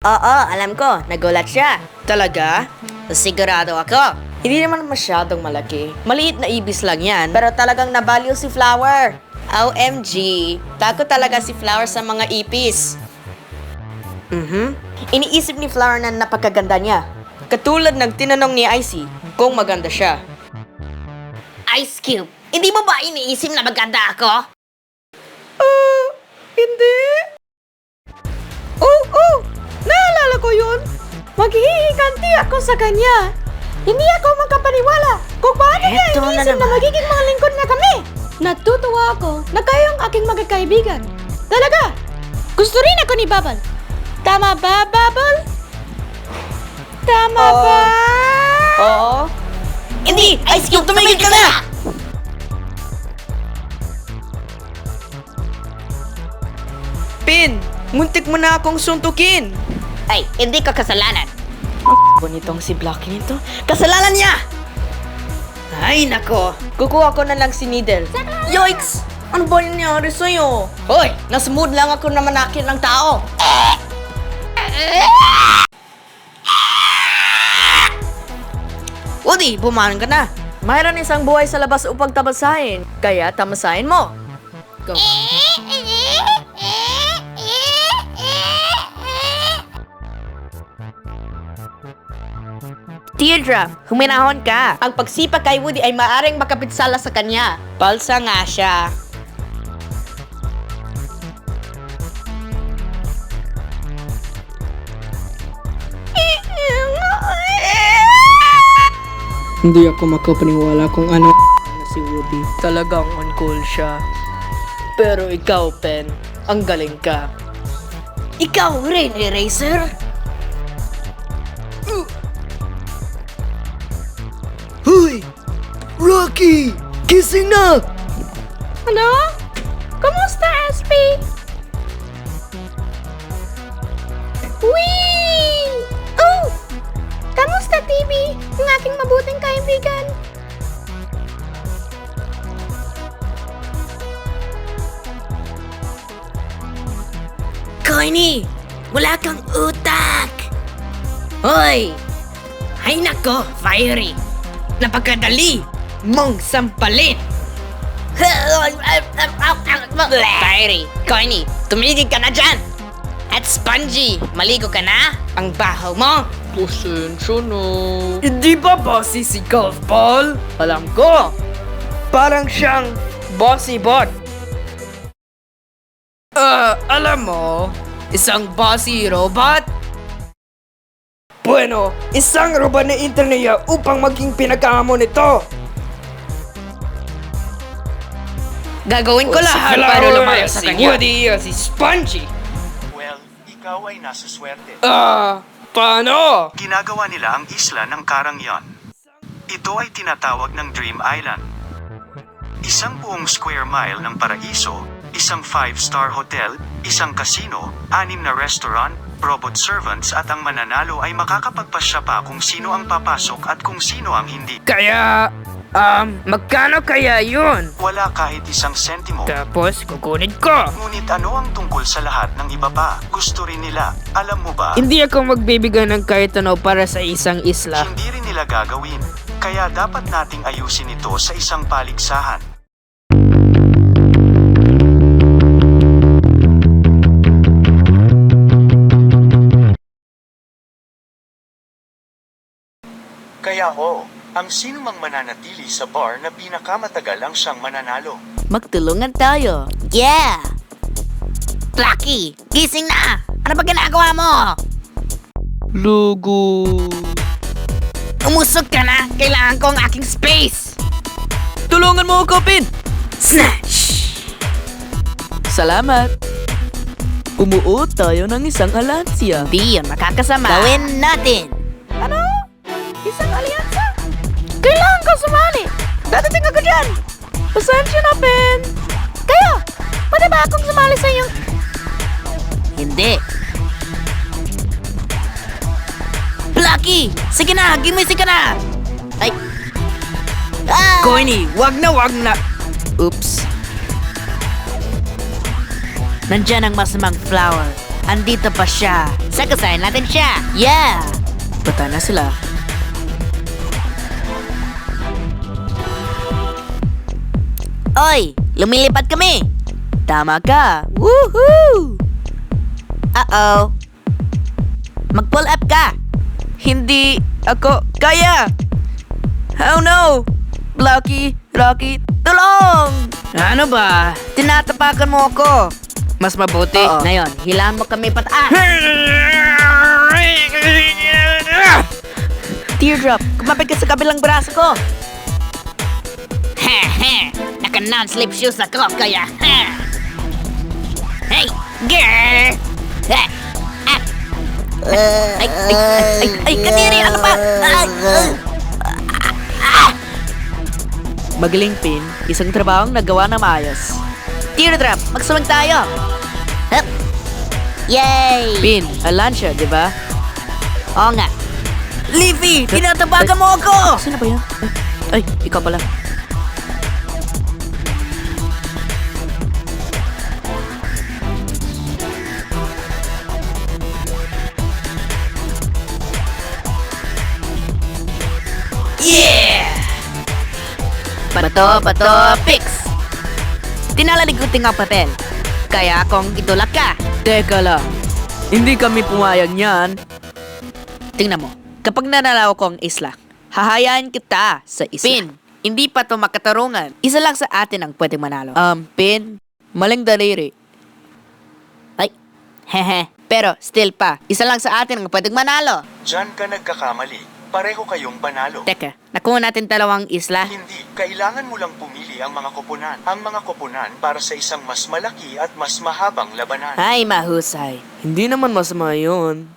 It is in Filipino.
Oo, alam ko. Nagulat siya. Talaga? Sigurado ako. Hindi naman masyadong malaki. Maliit na ibis lang yan. Pero talagang nabaliw si Flower. OMG. Takot talaga si Flower sa mga ipis. Iniisip ni Flower na napakaganda niya. Katulad ng tinanong ni Icy kung maganda siya. Ice Cube, hindi mo ba iniisip na maganda ako? Hindi. Oh, naalala ko yun. Maghihiganti ako sa kanya. Hindi ako magkapaniwala kung paano niya Eto na iniisip na naman. magiging mga lingkod na kami. Natutuwa ako na kayong aking magkakaibigan. Talaga. Gusto rin ako ni Bubble. Tama ba, Bubble? Tama ba? Oo. Hindi! Ice Cube, tumigil ka na! Pin, muntik mo na akong suntukin. Ay, hindi ka kasalanan. Bonitong si Blocky nito. Kasalanan niya! Ay, nako. Kukuha ko na lang si Needle. Yoiks! Ano ba nangyari sa'yo? Hoy, nasmood lang ako na manakit ng tao. Woody, bumanan ka na. Mayroon isang buhay sa labas upang tamasahin. Kaya tamasahin mo. Go. Teardrop, huminahon ka. Ang pagsipa kay Woody ay maaring makapitsala sa kanya. Palsa nga siya. Hindi ako makapaniwala kung ano na si Woody. Talagang on call siya. Pero ikaw, Pen, ang galing ka. Ikaw rin, Eraser? Hoy! Rocky! Gising na! Ano? Kumusta, SP? Wee! Oh! Kamusta, TV? Ang aking mabuting kaibigan. Coiny! Wala kang utak! Hoy! Ay nako, Fiery! Napakadali mong sampalin! Fiery, Coiny, tumigil ka na dyan! At Spongy, maligo ka na? Ang baho mo! Pasensya na. Hindi ba bossy si Golf Ball? Alam ko. Parang siyang bossy bot. Alam mo, isang bossy robot? Bueno, isang robot na interneya upang maging pinagkaamo nito. Gagawin ko lahat Si para Flower, lumayo sa si kanya. Woody, si Spongy. Well, ikaw ay nasa swerte. Paano? Ginagawa nila ang isla ng Karangyon. Ito ay tinatawag ng Dream Island. Isang buong square mile ng paraiso, isang 5-star hotel, isang casino, 6 na restaurant, robot servants at ang mananalo ay makakapagpasya pa kung sino ang papasok at kung sino ang hindi. Kaya, magkano kaya yun? Wala kahit isang sentimo. Tapos, kukunin ko. Ngunit ano ang tungkol sa lahat ng iba pa? Gusto rin nila. Alam mo ba? Hindi ako magbibigay ng kahit ano para sa isang isla. Hindi rin nila gagawin. Kaya dapat nating ayusin ito sa isang paligsahan. Kaya ang sino mang mananatili sa bar na pinakamatagal ang siyang mananalo. Magtulungan tayo. Yeah! Plucky, gising na! Ano ba ginagawa mo? Lugo. Umusog ka na! Kailangan ko ang aking space! Tulungan mo ako, Pin! Snatch! Salamat. Umuot tayo ng isang alansya. Di yun makakasama. Gawin natin! Ano? Isang alyansa? Kailangan ko sumali. Dadating ako dyan. Pasensya na, Pin. Kayo! Pwede ba akong sumali sa inyong... Hindi. Plucky! Sige na! Gimising ka na! Ay! Ah! Coiny, wag na. Oops. Nandyan ang masamang Flower. andito pa siya. Sagasayan natin siya. Yeah! Bata na sila. Oy, lumilipad kami. Tama ka. Woohoo! Uh-oh. Mag-pull up ka. Hindi ako kaya. Oh no! Rocky, tulong! Ano ba? Tinatapakan mo ako. Mas mabuti. Oo. Ngayon, hilaan mo kami pataas. Teardrop, kumapit ka sa kabilang braso ko. Naka non-slip shoes ako, kaya Hey, girl! Ay, kaniri, ano ba? Magaling, Pin. Isang trabahong nagawa na maayos. Teardrop, magsuwag tayo. Yay! Pin, Alancia, di ba? Oo nga. Leafy, tinatabagan mo ako! Sino ba yan? Ay, ikaw pala. Yeah! Bato, fix! Tinalaligoting ang papel. Kaya kung itulak ka, Teka lang, hindi kami pumayag niyan. tingnan mo. Kapag nanalaw ko ang isla, hahayaan kita sa isla. Pin, hindi pa to makatarungan. Isa lang sa atin ang pwedeng manalo. Pin, maling daliri. Ay, hehe. Pero still pa, isa lang sa atin ang pwedeng manalo. Diyan ka nagkakamali. Pareho kayong panalo. Teka, nakuha natin dalawang isla. Hindi, kailangan mo lang pumili ang mga koponan. Ang mga koponan para sa isang mas malaki at mas mahabang labanan. Ay, mahusay. Hindi naman masama yun.